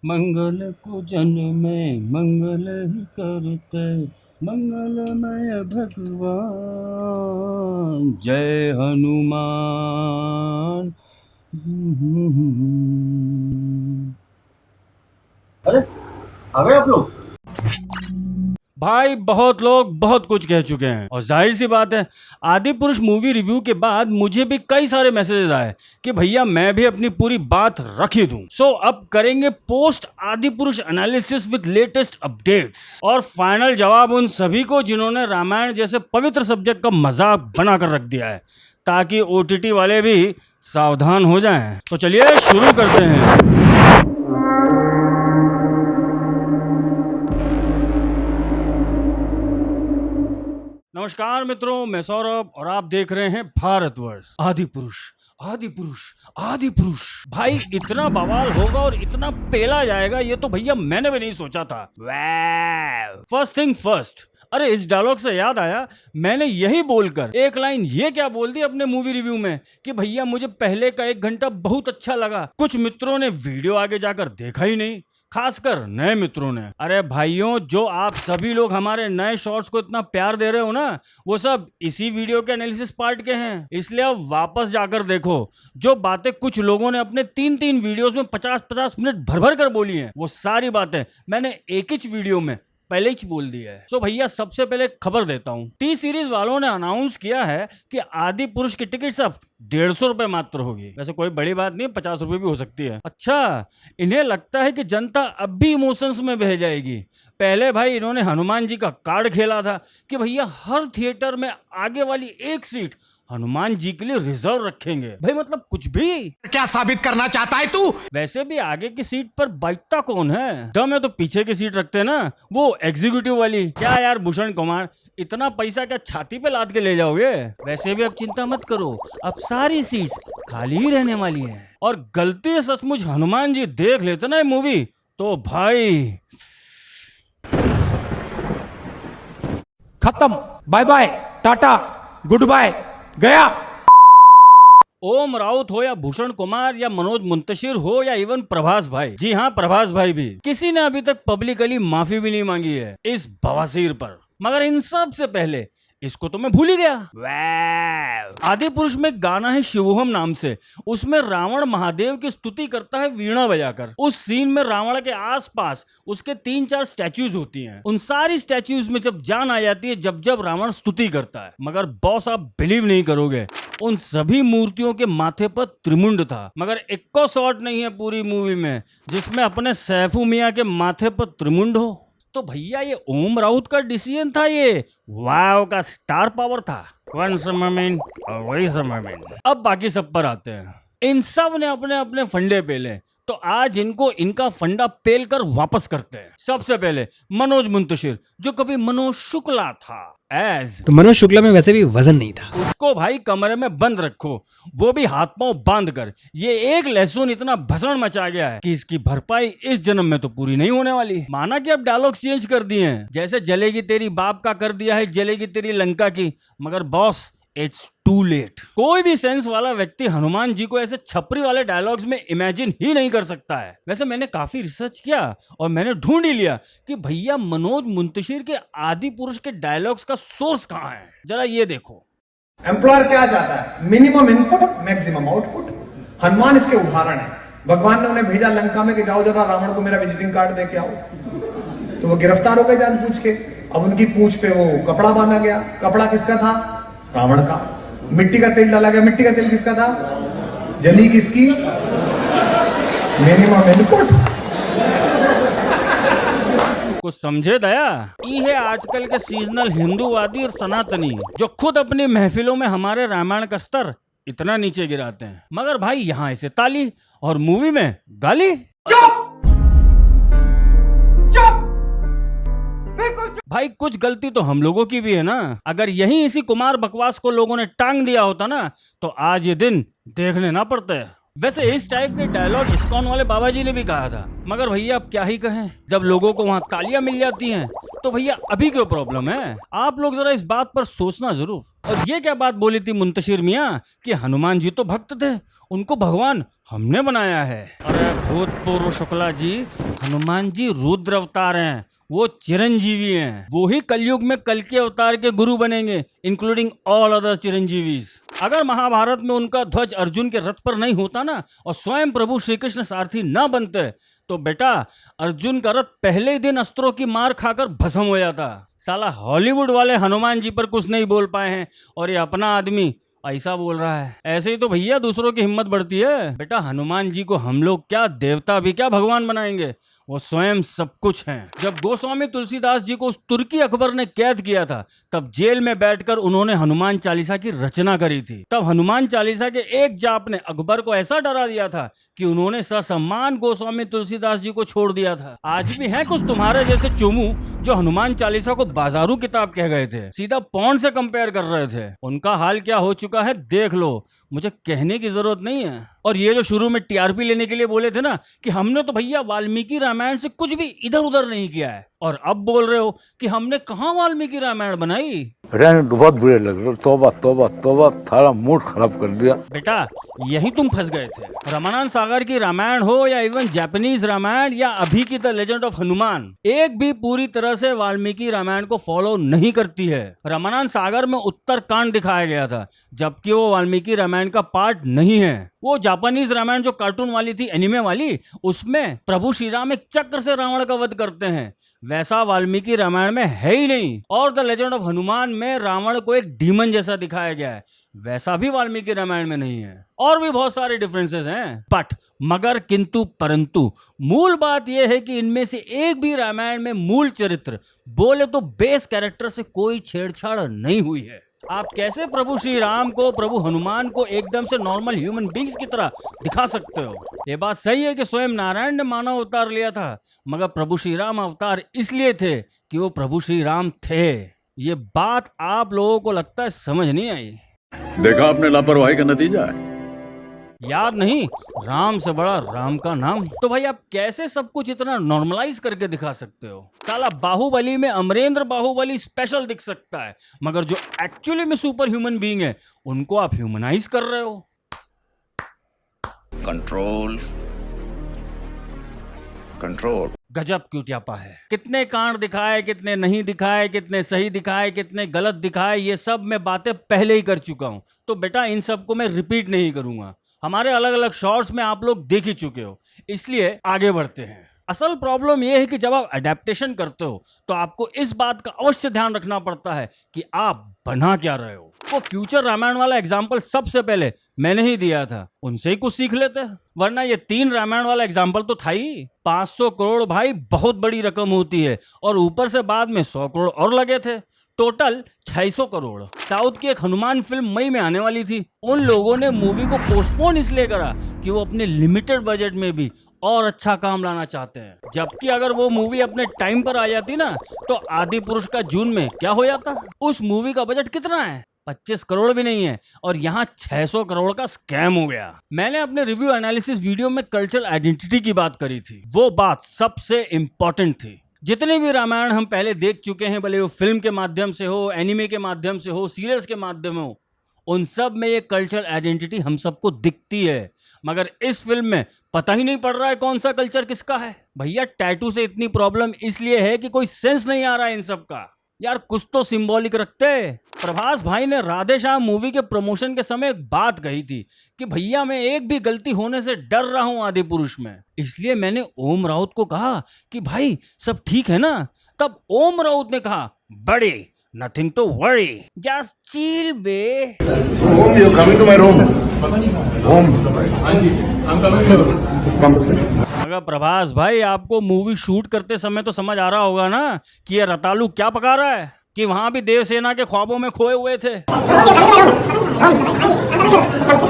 मंगल को जन में मंगल ही करते, मंगलमय भगवान जय हनुमान। अरे आ गए आप लोग। भाई बहुत लोग बहुत कुछ कह चुके हैं और जाहिर सी बात है आदि पुरुष मूवी रिव्यू के बाद मुझे भी कई सारे मैसेजेस आए कि भैया मैं भी अपनी पूरी बात रख ही दूं। सो अब करेंगे पोस्ट आदि पुरुष एनालिसिस विद लेटेस्ट अपडेट्स और फाइनल जवाब उन सभी को जिन्होंने रामायण जैसे पवित्र सब्जेक्ट का मजाक बनाकर रख दिया है, ताकि ओटीटी वाले भी सावधान हो जाएं। तो चलिए शुरू करते हैं। नमस्कार मित्रों, मैं सौरभ और आप देख रहे हैं भारतवर्ष। आदि पुरुष आदि पुरुष आदि पुरुष। भाई इतना बवाल होगा और इतना पेला जाएगा ये तो भैया मैंने भी नहीं सोचा था। फर्स्ट थिंग फर्स्ट, अरे इस डायलॉग से याद आया, मैंने यही बोलकर एक लाइन ये क्या बोल दी अपने मूवी रिव्यू में कि भैया मुझे पहले का 1 घंटा बहुत अच्छा लगा। कुछ मित्रों ने वीडियो आगे जाकर देखा ही नहीं, खासकर नए मित्रों ने। अरे भाइयों, जो आप सभी लोग हमारे नए शॉर्ट्स को इतना प्यार दे रहे हो ना, वो सब इसी वीडियो के एनालिसिस पार्ट के हैं। इसलिए अब वापस जाकर देखो, जो बातें कुछ लोगों ने अपने 3-3 वीडियोस में 50-50 मिनट भर भर कर बोली हैं, वो सारी बातें मैंने एक ही वीडियो में पहले ही बोल दिया है। सो भैया सबसे पहले खबर देता हूँ, टी सीरीज वालों ने अनाउंस किया है कि आदि पुरुष की टिकट सब 150 रुपए मात्र होगी। वैसे कोई बड़ी बात नहीं, 50 रुपए भी हो सकती है। अच्छा, इन्हें लगता है कि जनता अब भी इमोशंस में बह जाएगी। पहले भाई इन्होंने हनुमान जी का कार्ड खेला था कि भैया हर थिएटर में आगे वाली एक सीट हनुमान जी के लिए रिजर्व रखेंगे। भाई मतलब कुछ भी क्या साबित करना चाहता है तू? वैसे भी आगे की सीट पर बैठता कौन है? दम है तो पीछे की सीट रखते ना, वो एग्जीक्यूटिव वाली। क्या यार भूषण कुमार, इतना पैसा क्या छाती पे लाद के ले जाओगे? वैसे भी अब चिंता मत करो, अब सारी सीट्स खाली ही रहने वाली हैं। और गलती से सचमुच हनुमान जी देख लेते ना ये मूवी तो भाई खत्म, bye bye, tata, goodbye, गया। ओम राउत हो या भूषण कुमार या मनोज मुंतशिर हो या इवन प्रभास भाई, जी हाँ प्रभास भाई भी, किसी ने अभी तक पब्लिकली माफी भी नहीं मांगी है इस बवासीर पर। मगर इन सब से पहले इसको तो मैं भूल ही गया। आदि पुरुष में गाना है शिवोहम नाम से, उसमें रावण महादेव की स्तुति करता है वीणा बजाकर। उस सीन में रावण के आसपास उसके 3-4 स्टैच्यूज होती हैं। उन सारी स्टैच्यूज में जब जान आ जाती है जब जब रावण स्तुति करता है। मगर बॉस आप बिलीव नहीं करोगे, उन सभी मूर्तियों के माथे पर त्रिमुंड था। मगर इक्को शॉट नहीं है पूरी मूवी में जिसमें अपने सैफू मियां के माथे पर त्रिमुंड हो। तो भैया ये ओम राउत का डिसीजन था, ये वाव का स्टार पावर था। अब बाकी सब पर आते हैं। इन सब ने अपने अपने फंडे पेले, तो आज इनको इनका फंडा पेल कर वापस करते हैं। सबसे पहले मनोज मुंतशिर, जो कभी मनोज शुक्ला था तो मनोज शुक्ला में वैसे भी वजन नहीं था, उसको भाई कमरे में बंद रखो, वो भी हाथ पांव बांध कर। ये एक लहसुन इतना भसड़ मचा गया है कि इसकी भरपाई इस जन्म में तो पूरी नहीं होने वाली। माना कि अब डायलॉग चेंज कर दिए हैं, जैसे जलेगी तेरी बाप का कर दिया है जलेगी तेरी लंका की, मगर बॉस इट्स टू लेट। कोई भी सेंस वाला व्यक्ति हनुमान जी को ऐसे छपरी वाले डायलॉग्स में इमेजिन ही नहीं कर सकता है। वैसे मैंने काफी रिसर्च किया और मैंने ढूंढ ही लिया कि भैया मनोज मुंतशिर के आदि पुरुष के डायलॉग्स का सोर्स कहाँ है। जरा ये देखो। एम्प्लॉयर क्या चाहता है? Minimum input maximum output. Hanuman इसके उदाहरण है। भगवान ने उन्हें भेजा लंका में कि जाओ जरा रावण को मेरा विजिटिंग कार्ड दे के आओ, तो वो गिरफ्तार हो गए जानबूझ के। अब उनकी पूंछ पे वो कपड़ा बांधा गया। कपड़ा किसका था? रावण का। मिट्टी का तेल डाला गया। मिट्टी का तेल किसका था? जली किसकी? Minimum input. कुछ समझे दया? ये है आजकल के सीजनल हिंदूवादी और सनातनी जो खुद अपनी महफिलों में हमारे रामायण का स्तर इतना नीचे गिराते हैं, मगर भाई यहाँ इसे ताली और मूवी में गाली। भाई कुछ गलती तो हम लोगों की भी है ना। अगर यही इसी कुमार बकवास को लोगों ने टांग दिया होता ना तो आज ये दिन देखने ना पड़ते। वैसे इस टाइप के डायलॉग इस्कॉन वाले बाबा जी ने भी कहा था, मगर भैया अब क्या ही कहें, जब लोगों को वहां तालियां मिल जाती हैं तो भैया अभी क्यों प्रॉब्लम है? आप लोग जरा इस बात पर सोचना जरूर। और ये क्या बात बोली थी मुंतशिर मियां कि हनुमान जी तो भक्त थे, उनको भगवान हमने बनाया है। अरे भूतपूर्व शुक्ला जी, हनुमान जी रुद्र अवतार हैं, वो चिरंजीवी हैं, वो ही कलयुग में कल के अवतार के गुरु बनेंगे, इंक्लूडिंग ऑल अदर चिरंजीवीज। अगर महाभारत में उनका ध्वज अर्जुन के रथ पर नहीं होता ना, और स्वयं प्रभु श्री कृष्ण सारथी ना बनते, तो बेटा अर्जुन का रथ पहले ही दिन अस्त्रों की मार खाकर भस्म हो जाता। साला हॉलीवुड वाले हनुमान जी पर कुछ नहीं बोल पाए हैं, और ये अपना आदमी ऐसा बोल रहा है। ऐसे ही तो भैया दूसरों की हिम्मत बढ़ती है। बेटा हनुमान जी को हम लोग क्या देवता भी क्या भगवान बनाएंगे, वो स्वयं सब कुछ हैं। जब गोस्वामी तुलसीदास जी को उस तुर्की अकबर ने कैद किया था, तब जेल में बैठकर उन्होंने हनुमान चालीसा की रचना करी थी। तब हनुमान चालीसा के एक जाप ने अकबर को ऐसा डरा दिया था कि उन्होंने ससम्मान गोस्वामी तुलसीदास जी को छोड़ दिया था। आज भी हैं कुछ तुम्हारे जैसे चोमू जो हनुमान चालीसा को बाजारू किताब कह गए थे, सीधा पौंड से कंपेयर कर रहे थे। उनका हाल क्या हो चुका है देख लो, मुझे कहने की जरूरत नहीं है। और ये जो शुरू में टीआरपी लेने के लिए बोले थे ना कि हमने तो भैया वाल्मीकि रामायण से कुछ भी इधर उधर नहीं किया है, और अब बोल रहे हो कि हमने कहाँ वाल्मीकि रामायण बनाई। रहने तो बहुत बुरे लग रहे, तौबा तौबा तौबा, थारा मूड खराब कर दिया। बेटा यही तुम फंस गए थे। रामानंद सागर की रामायण हो या इवन जापानीज रामायण या अभी की द लेजेंड ऑफ हनुमान, एक भी पूरी तरह से वाल्मीकि रामायण को फॉलो नहीं करती है। रामानंद सागर में उत्तर कांड दिखाया गया था, जबकि वो वाल्मीकि रामायण का पार्ट नहीं है। वो जापानीज रामायण जो कार्टून वाली थी, एनिमे वाली, उसमें प्रभु श्री राम एक चक्र से रावण का वध करते हैं, वैसा वाल्मीकि रामायण में है ही नहीं। और द लेजेंड ऑफ हनुमान में रावण को एक डीमन जैसा दिखाया गया है, वैसा भी वाल्मीकि रामायण में नहीं है। और भी बहुत सारे डिफरेंसेस हैं, बट मगर किंतु परंतु मूल बात यह है कि इनमें से एक भी रामायण में मूल चरित्र बोले तो बेस कैरेक्टर से कोई छेड़छाड़ नहीं हुई है। आप कैसे प्रभु श्री राम को, प्रभु हनुमान को एकदम से नॉर्मल ह्यूमन बींग्स की तरह दिखा सकते हो? ये बात सही है कि स्वयं नारायण ने मानव अवतार लिया था, मगर प्रभु श्री राम अवतार इसलिए थे कि वो प्रभु श्री राम थे। ये बात आप लोगों को लगता है समझ नहीं आई। देखा आपने लापरवाही का नतीजा है। याद नहीं, राम से बड़ा राम का नाम। तो भाई आप कैसे सब कुछ इतना नॉर्मलाइज करके दिखा सकते हो? साला बाहुबली में अमरेंद्र बाहुबली स्पेशल दिख सकता है, मगर जो एक्चुअली में सुपर ह्यूमन बीइंग है उनको आप ह्यूमनाइज कर रहे हो। Control control. गजब क्यूटियापा है। कितने कांड दिखाए, कितने नहीं दिखाए, कितने सही दिखाए, कितने गलत दिखाए, ये सब मैं बातें पहले ही कर चुका हूं, तो बेटा इन सब को मैं रिपीट नहीं करूंगा। हमारे अलग अलग शॉर्ट्स में आप लोग देख ही चुके हो, इसलिए आगे बढ़ते हैं। असल प्रॉब्लम यह है कि जब आप अडेप्टेशन करते हो तो आपको इस बात का अवश्य ध्यान रखना पड़ता है कि आप बना क्या रहे हो। वो फ्यूचर रामायण वाला एग्जाम्पल सबसे पहले मैंने ही दिया था, उनसे ही कुछ सीख लेते, वरना ये 3 रामायण वाला एग्जाम्पल तो था ही। 500 करोड़ भाई बहुत बड़ी रकम होती है, और ऊपर से बाद में 100 करोड़ और लगे थे, टोटल 600 करोड़। साउथ की एक हनुमान फिल्म मई में आने वाली थी, उन लोगों ने मूवी को पोस्टपोन इसलिए करा कि वो अपने लिमिटेड बजट में भी और अच्छा काम लाना चाहते हैं। जबकि अगर वो मूवी अपने टाइम पर आ जाती ना, तो आदि पुरुष का जून में क्या हो जाता। उस मूवी का बजट कितना है? 25 करोड़ भी नहीं है, और यहाँ 600 करोड़ का स्कैम हो गया। मैंने अपने रिव्यू एनालिसिस वीडियो में कल्चरल आइडेंटिटी की बात करी थी, वो बात सबसे इंपॉर्टेंट थी। जितने भी रामायण हम पहले देख चुके हैं, भले वो फिल्म के माध्यम से हो, एनिमे के माध्यम से हो, सीरियल्स के माध्यम हो, उन सब में ये कल्चरल आइडेंटिटी हम सबको दिखती है, मगर इस फिल्म में पता ही नहीं पड़ रहा है कौन सा कल्चर किसका है। भैया टैटू से इतनी प्रॉब्लम इसलिए है कि कोई सेंस नहीं आ रहा है इन सब का। यार कुछ तो सिंबॉलिक रखते। प्रभास भाई ने राधे श्याम मूवी के प्रमोशन के समय एक बात कही थी कि भैया मैं एक भी गलती होने से डर रहा हूं आदि पुरुष में, इसलिए मैंने ओम राउत को कहा कि भाई सब ठीक है ना। तब ओम राउत ने कहा बड़ी nothing to worry, just chill बे। Om, you coming to my room? Om. अगर प्रभास भाई आपको मूवी शूट करते समय तो समझ आ रहा होगा ना कि ये रतालू क्या पका रहा है, कि वहां भी देवसेना के ख्वाबों में खोए हुए थे।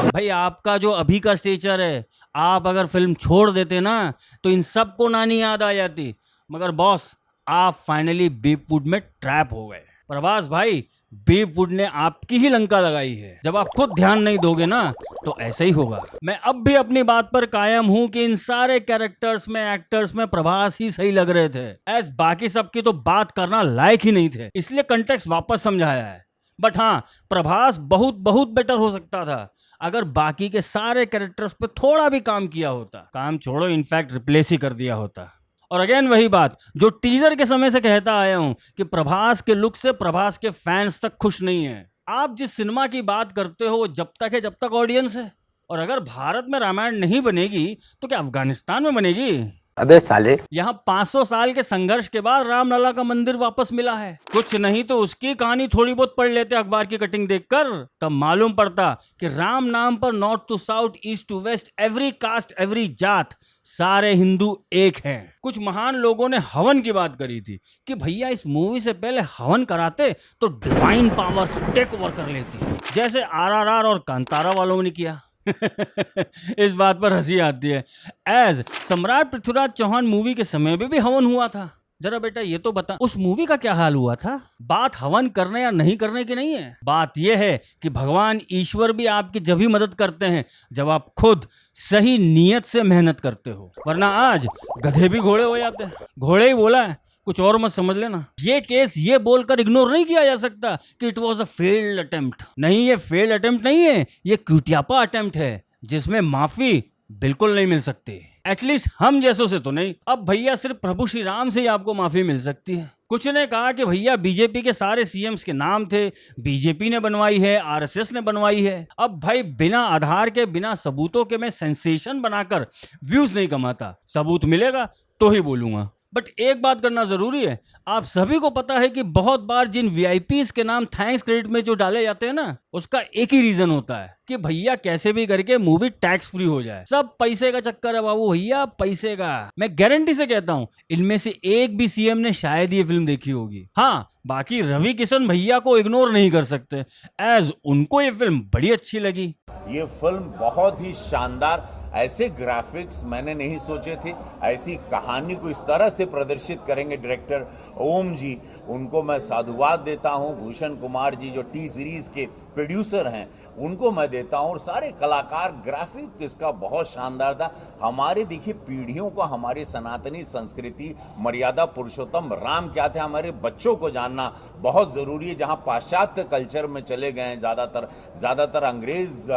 भाई आपका जो अभी का स्टेचर है, आप अगर फिल्म छोड़ देते ना तो इन सबको नानी याद आ जाती, मगर बॉस आप फाइनली बीफवुड में ट्रैप हो गए। प्रभास भाई बीफवुड ने आपकी ही लंका लगाई है। जब आप खुद ध्यान नहीं दोगे ना तो ऐसे ही होगा। मैं अब भी अपनी बात पर कायम हूं कि इन सारे कैरेक्टर्स में, एक्टर्स में प्रभास ही सही लग रहे थे, एज बाकी सबकी तो बात करना लायक ही नहीं थे, इसलिए कंटेक्स्ट वापस समझाया है। बट हाँ, प्रभास बहुत बहुत बेटर हो सकता था अगर बाकी के सारे कैरेक्टर्स पे थोड़ा भी काम किया होता, काम छोड़ो इनफैक्ट रिप्लेस ही कर दिया होता। और अगेन वही बात जो टीजर के समय से कहता आया हूं कि प्रभास के लुक से प्रभास के फैंस तक खुश नहीं है। आप जिस सिनेमा की बात करते हो वो जब तक है जब तक ऑडियंस है, और अगर भारत में रामायण नहीं बनेगी तो क्या अफगानिस्तान में बनेगी? अबे साले, यहाँ 500 साल के संघर्ष के बाद रामलला का मंदिर वापस मिला है। कुछ नहीं तो उसकी कहानी थोड़ी बहुत पढ़ लेते अखबार की कटिंग देखकर, तब मालूम पड़ता कि राम नाम पर north to south, east to west, every caste, every जात, सारे हिंदू एक हैं। कुछ महान लोगों ने हवन की बात करी थी कि भैया इस मूवी से पहले हवन कराते तो डिवाइन पावर्स टेक ओवर कर लेती, जैसे आरआरआर और कांतारा वालों ने किया। इस बात पर हंसी आती है। एज सम्राट पृथ्वीराज चौहान मूवी के समय में भी हवन हुआ था। जरा बेटा ये तो बता उस मूवी का क्या हाल हुआ था? बात हवन करने या नहीं करने की नहीं है, बात यह है कि भगवान ईश्वर भी आपकी जब ही मदद करते हैं जब आप खुद सही नियत से मेहनत करते हो, वरना आज गधे भी घोड़े हो जाते हैं। घोड़े ही बोला है, कुछ और मत समझ लेना। ये केस ये बोलकर इग्नोर नहीं किया जा सकता कि it was a failed attempt. नहीं, ये फेल्ड अटेम्प्ट नहीं है, ये कुटियापा अटेम्प्ट है जिसमें माफी बिल्कुल नहीं मिल सकती, एटलीस्ट हम जैसों से तो नहीं। अब भैया सिर्फ प्रभु श्री राम से ही आपको माफी मिल सकती है। कुछ ने कहा कि भैया बीजेपी के सारे सीएम्स के नाम थे, बीजेपी ने बनवाई है, आरएसएस ने बनवाई है। अब भाई बिना आधार के, बिना सबूतों के मैं सेंसेशन बनाकर व्यूज नहीं कमाता, सबूत मिलेगा तो ही बोलूंगा। बट एक बात करना जरूरी है, आप सभी को पता है कि बहुत बार जिन वीआईपीज के नाम थैंक्स क्रेडिट में जो डाले जाते हैं ना, उसका एक ही रीजन होता है कि भैया कैसे भी करके मूवी टैक्स फ्री हो जाए। सब पैसे का चक्कर है बाबू भैया, पैसे का। मैं गारंटी से कहता हूं इनमें से एक भी सीएम ने शायद ये फिल्म देखी होगी। हाँ, बाकी रवि किशन भैया को इग्नोर नहीं कर सकते, एज उनको ये फिल्म बड़ी अच्छी लगी। ये फिल्म बहुत ही शानदार, ऐसे ग्राफिक्स मैंने नहीं सोचे थे, ऐसी कहानी को इस तरह से प्रदर्शित करेंगे डायरेक्टर ओम जी, उनको मैं साधुवाद देता हूं। भूषण कुमार जी जो टी सीरीज के प्रोड्यूसर हैं उनको मैं देता हूं, और सारे कलाकार, ग्राफिक इसका बहुत शानदार था। हमारे देखिए पीढ़ियों को हमारी सनातनी संस्कृति, मर्यादा पुरुषोत्तम राम क्या थे, हमारे बच्चों को जानना बहुत जरूरी है। जहां पाश्चात्य कल्चर में चले गए हैं, ज्यादातर अंग्रेज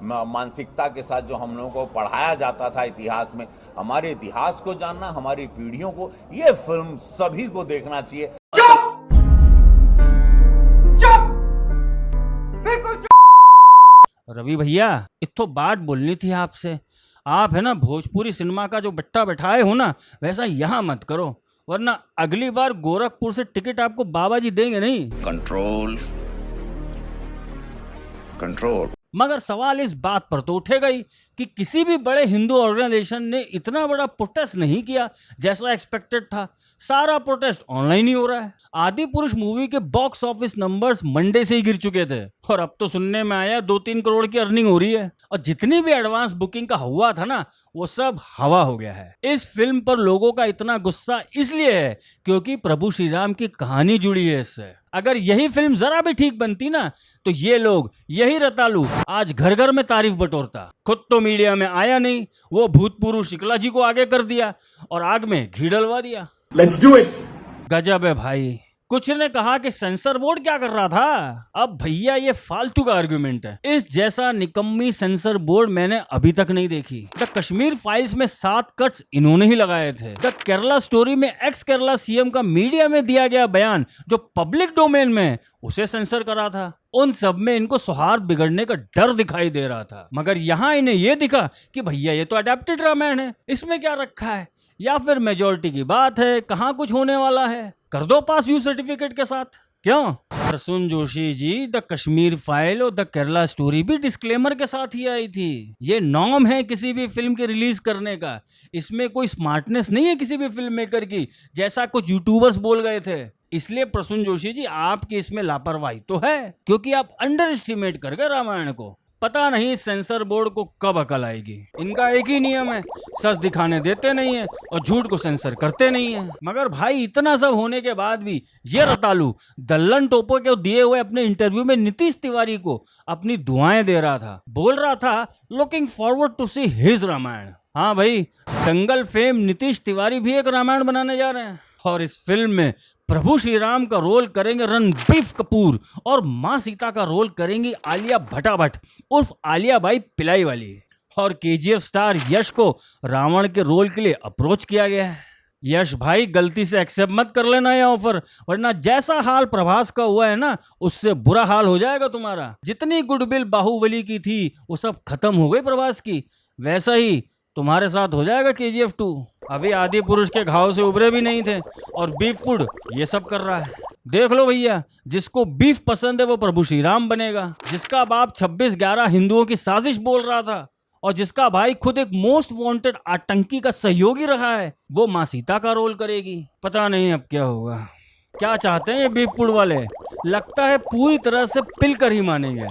मानसिकता के साथ जो हम लोगों को पढ़ाया जाता था इतिहास में, हमारे इतिहास को जानना, हमारी पीढ़ियों को, ये फिल्म सभी को देखना चाहिए। रवि भैया इतो बात बोलनी थी आपसे। आप है ना भोजपुरी सिनेमा का जो बट्टा बैठाए हो ना, वैसा यहाँ मत करो, वरना अगली बार गोरखपुर से टिकट आपको बाबा जी देंगे नहीं। Control control. मगर सवाल इस बात पर तो उठेगा ही कि किसी भी बड़े हिंदू ऑर्गेनाइजेशन ने इतना बड़ा प्रोटेस्ट नहीं किया जैसा एक्सपेक्टेड था। सारा प्रोटेस्ट ऑनलाइन ही हो रहा है। आदि पुरुष मूवी के बॉक्स ऑफिस नंबर्स मंडे से ही गिर चुके थे, और अब तो सुनने में आया 2-3 करोड़ की अर्निंग हो रही है, और जितनी भी एडवांस बुकिंग का हुआ था ना, वो सब हवा हो गया है। इस फिल्म पर लोगों का इतना गुस्सा इसलिए है क्योंकि प्रभु श्री राम की कहानी जुड़ी है इससे। अगर यही फिल्म जरा भी ठीक बनती ना, तो ये लोग, यही रतालू आज घर घर में तारीफ बटोरता। खुद तो मीडिया में आया नहीं, वो भूतपूर्व शुक्ला जी को आगे कर दिया और आग में घी डलवा दिया। Let's do it. गजब है भाई। कुछ ने कहा कि सेंसर बोर्ड क्या कर रहा था। अब भैया ये फालतू का आर्गुमेंट है। इस जैसा निकम्मी सेंसर बोर्ड मैंने अभी तक नहीं देखी। द कश्मीर फाइल्स में 7 कट्स इन्होंने ही लगाए थे। द केरला स्टोरी में एक्स केरला सीएम का मीडिया में दिया गया बयान जो पब्लिक डोमेन में, उसे सेंसर करा था। उन सब में इनको सौहार्द बिगड़ने का डर दिखाई दे रहा था, मगर यहाँ इन्हें यह दिखा कि भैया ये तो अडेप्टेड रामायण है, इसमें क्या रखा है। या फिर मेजोरिटी की बात है, कहाँ कुछ होने वाला है, कर दो पास व्यू सर्टिफिकेट के साथ। क्यों? प्रसून जोशी जी, द कश्मीर फाइल और द केरला स्टोरी भी डिस्क्लेमर के साथ ही आई थी। ये नॉर्म है किसी भी फिल्म के रिलीज करने का। इसमें कोई स्मार्टनेस नहीं है किसी भी फिल्म मेकर की, जैसा कुछ यूट्यूबर्स बोल गए थे। इसलिए प्रसून जोशी जी, आपकी इसमें लापरवाही तो है, क्योंकि आप अंडर एस्टिमेट कर गए रामायण को। पता नहीं सेंसर बोर्ड को कब अकल आएगी। इनका एक ही नियम है, सच दिखाने देते नहीं है और झूठ को सेंसर करते नहीं है। मगर भाई इतना सब होने के बाद भी ये रतालू दल्लन टोपो के दिए हुए अपने इंटरव्यू में नीतीश तिवारी को अपनी दुआएं दे रहा था। बोल रहा था looking forward to see his Ramayana. हाँ भाई, दंगल फेम नीतीश तिवारी भी एक रामायण बनाने जा रहे हैं। और इस फिल्म में प्रभु श्री राम का रोल करेंगे रणबीर कपूर और माँ सीता का रोल करेंगी आलिया भट्टाभट उर्फ आलिया बाई पिलाई वाली। और केजीएफ स्टार यश को रावण के रोल के लिए अप्रोच किया गया है। यश भाई गलती से एक्सेप्ट मत कर लेना ये ऑफर, वरना जैसा हाल प्रभास का हुआ है ना, उससे बुरा हाल हो जाएगा तुम्हारा। जितनी गुडविल बाहुबली की थी वो सब खत्म हो गई प्रभास की, वैसा ही तुम्हारे साथ हो जाएगा केजीएफ 2। अभी आदि पुरुष के घाव से उभरे भी नहीं थे और बीफ फूड ये सब कर रहा है। देख लो भैया, जिसको बीफ पसंद है वो प्रभु श्री राम बनेगा, जिसका बाप 26/11 हिंदुओं की साजिश बोल रहा था और जिसका भाई खुद एक मोस्ट वांटेड आतंकी का सहयोगी रहा है, वो माँ सीता का रोल करेगी। पता नहीं अब क्या होगा। क्या चाहते हैं ये बीफ फूड वाले? लगता है पूरी तरह से पिल कर ही मानेंगे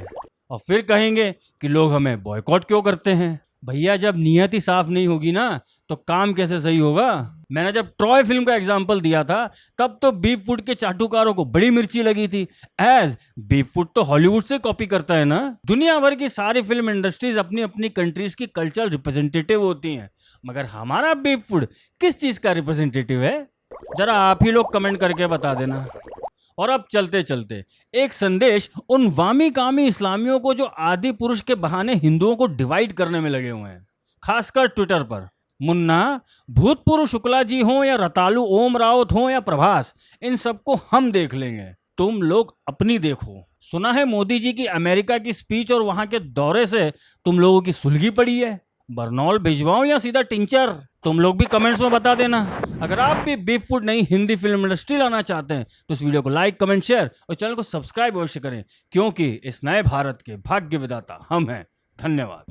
और फिर कहेंगे कि लोग हमें बॉयकॉट क्यों करते हैं। भैया जब नियत ही साफ नहीं होगी ना तो काम कैसे सही होगा। मैंने जब ट्रॉय फिल्म का एग्जाम्पल दिया था तब तो बीफ फूड के चाटुकारों को बड़ी मिर्ची लगी थी, एज बीफ फूड तो हॉलीवुड से कॉपी करता है ना। दुनिया भर की सारी फिल्म इंडस्ट्रीज अपनी अपनी कंट्रीज की कल्चरल रिप्रेजेंटेटिव होती हैं, मगर हमारा बीफ फूड किस चीज का रिप्रेजेंटेटिव है? जरा आप ही लोग कमेंट करके बता देना। और अब चलते चलते एक संदेश उन वामी कामी इस्लामियों को जो आदि पुरुष के बहाने हिंदुओं को डिवाइड करने में लगे हुए हैं, खासकर ट्विटर पर। मुन्ना, भूतपूर्व शुक्ला जी हों या रतालू ओम रावत हों या प्रभास, इन सबको हम देख लेंगे, तुम लोग अपनी देखो। सुना है मोदी जी की अमेरिका की स्पीच और वहां के दौरे से तुम लोगों की सुलगी पड़ी है। बर्नौल भिजवाऊं या सीधा टिंचर? तुम लोग भी कमेंट्स में बता देना। अगर आप भी बीफ फूड नहीं हिंदी फिल्म इंडस्ट्री लाना चाहते हैं तो इस वीडियो को लाइक, कमेंट, शेयर और चैनल को सब्सक्राइब अवश्य करें, क्योंकि इस नए भारत के भाग्य विधाता हम हैं। धन्यवाद।